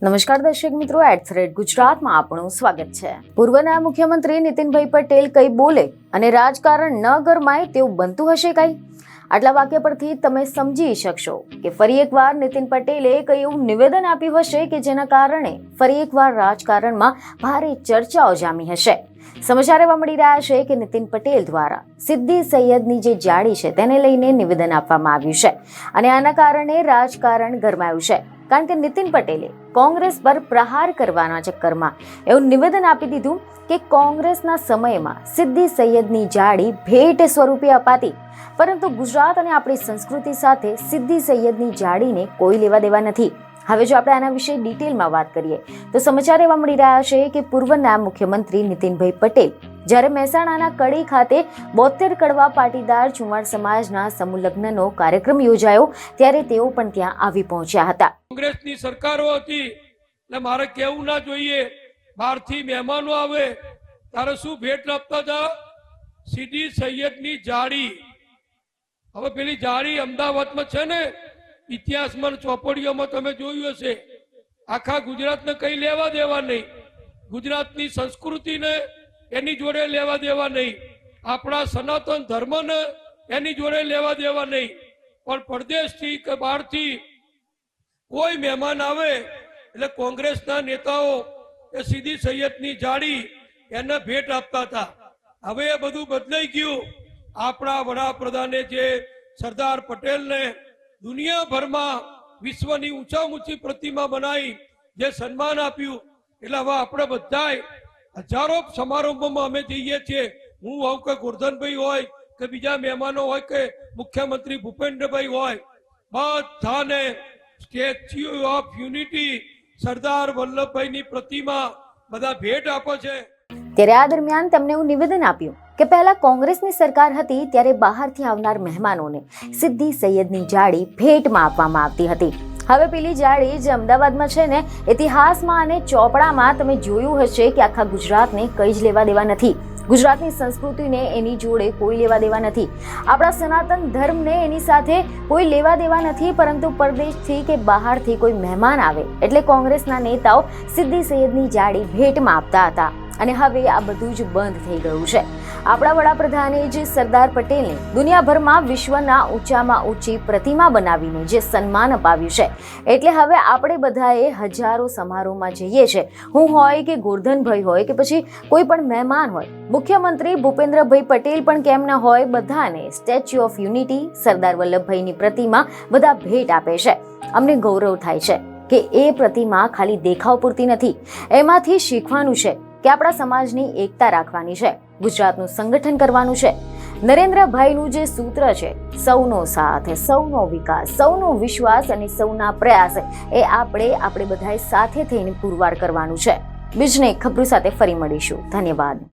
નમસ્કાર દર્શક મિત્રો, @ગુજરાતમાં આપનું સ્વાગત છે। પૂર્વના મુખ્યમંત્રી નીતિનભાઈ પટેલ કઈ બોલે અને રાજકારણ ન ગરમાય તેવું બનતું હશે કઈ? આટલા વાક્ય પરથી તમે સમજી શકશો કે ફરી એકવાર નીતિન પટેલે કઈ એવું નિવેદન આપ્યું હશે કે જેના કારણે ફરી એકવાર રાજકારણમાં ભારે ચર્ચાઓ જામી હશે। સમાચાર એવા મળી રહ્યા છે કે નીતિન પટેલ દ્વારા સિદ્દી સૈયદની જે જાળી છે તેને લઈને નિવેદન આપવામાં આવ્યું છે અને આના કારણે રાજકારણ ગરમાયું છે, કારણ કે નીતિન પટેલે કોંગ્રેસ પર પ્રહાર કરવાના ચક્કરમાં એવું નિવેદન આપી દીધું કે કોંગ્રેસના સમયમાં સિદ્દી સૈયદની જાળી ભેટ સ્વરૂપે અપાતી, પરંતુ ગુજરાત અને આપણી સંસ્કૃતિ સાથે સિદ્દી સૈયદની જાળીને કોઈ લેવા દેવા નથી। હવે જો આપણે આના વિશે ડિટેલમાં વાત કરીએ તો સમાચાર એવા મળી રહ્યા છે કે પૂર્વના મુખ્યમંત્રી નીતિનભાઈ પટેલ જ્યારે મહેસાણાના કડી ખાતે 72 કડવા પાટીદાર ચુમાર સમાજના સમૂહ લગ્નનો કાર્યક્રમ યોજાયો ત્યારે તેઓ પણ ત્યાં આવી પહોંચ્યા હતા। કોંગ્રેસની સરકારો હતી એટલે મારે કેવું ના જોઈએ, બહારથી મહેમાનો આવે ત્યારે શું ભેટ આપતા હતા? સિદ્દી સૈયદની જાળી। હવે પેલી જાળી અમદાવાદમાં છે ને, ઇતિહાસમાં ચોપડીઓમાં તમે જોયું હશે, આખા ગુજરાતને કઈ લેવા દેવા નહીં, ગુજરાતની સંસ્કૃતિને એની જોડે લેવા દેવા નહીં, આપણા સનાતન ધર્મને એની જોડે લેવા દેવા નહીં, પણ પરદેશથી કે બહારથી કોઈ મહેમાન આવે એટલે કોંગ્રેસના નેતાઓ એ સિદ્દી સૈયદની જાળી એને ભેટ આપતા હતા। હવે એ બધું બદલાઈ ગયું। આપણા વડાપ્રધાને જે સરદાર પટેલને દુનિયાભરમાં વિશ્વની ઊંચામાં ઊંચી પ્રતિમા બનાવી જે સન્માન આપ્યું, એટલે હવે આપણે બધાય હજારો સમારંભોમાં અમે જઈએ છીએ। હું હોઉં કે ગોરધનભાઈ હોય કે બીજા મહેમાનો હોય કે મુખ્યમંત્રી ભૂપેન્દ્રભાઈ હોય, બધાને સ્ટેચ્યુ ઓફ યુનિટી સરદાર વલ્લભભાઈની પ્રતિમા બધા ભેટ આપે છે। ત્યારે આ દરમિયાન તેમણે એવું નિવેદન આપ્યું કે પહેલા કોંગ્રેસની સરકાર હતી ત્યારે બહારથી આવનાર મહેમાનોને સિદ્દી સૈયદની જાળી ભેટમાં આપવામાં આવતી હતી। હવે પેલી જાળી જે અમદાવાદમાં છે ને, ઇતિહાસમાં અને ચોપડામાં તમે જોયું હશે કે આખા ગુજરાતને કઈ જ લેવા દેવા નથી, ગુજરાતની સંસ્કૃતિને એની જોડે કોઈ લેવા દેવા નથી, આપણા સનાતન ધર્મને એની સાથે કોઈ લેવા દેવા નથી, પરંતુ પરદેશથી કે બહારથી કોઈ મહેમાન આવે એટલે કોંગ્રેસના નેતાઓ સિદ્દી સૈયદની જાળી ભેટમાં આપતા હતા અને હવે આ બધું જ બંધ થઈ ગયું છે। આપણા વડાપ્રધાને જે સરદાર પટેલને દુનિયાભરમાં વિશ્વના ઊંચામાં ઊંચી પ્રતિમા બનાવીને જે સન્માન અપાવ્યું છે, એટલે હવે આપણે બધાએ હજારો સમારોહમાં જઈએ છીએ, હું હોય કે ગોરધનભાઈ હોય કે પછી કોઈ પણ મહેમાન હોય, મુખ્યમંત્રી ભૂપેન્દ્રભાઈ પટેલ પણ કેમ ન હોય, બધાને સ્ટેચ્યુ ઓફ યુનિટી સરદાર વલ્લભભાઈની પ્રતિમા બધા ભેટ આપે છે। અમને ગૌરવ થાય છે કે એ પ્રતિમા ખાલી દેખાવ પૂરતી નથી, એમાંથી શીખવાનું છે કે આપણા સમાજની એકતા રાખવાની છે, ગુજરાતનું સંગઠન કરવાનું છે। નરેન્દ્રભાઈનું જે સૂત્ર છે, સૌનો સાથ, સૌનો વિકાસ, સૌનો વિશ્વાસ અને સૌના પ્રયાસ, એ આપણે બધાએ સાથે થઈને પુરવાર કરવાનું છે। બીજને ખબરો સાથે ફરી મળીશું। ધન્યવાદ।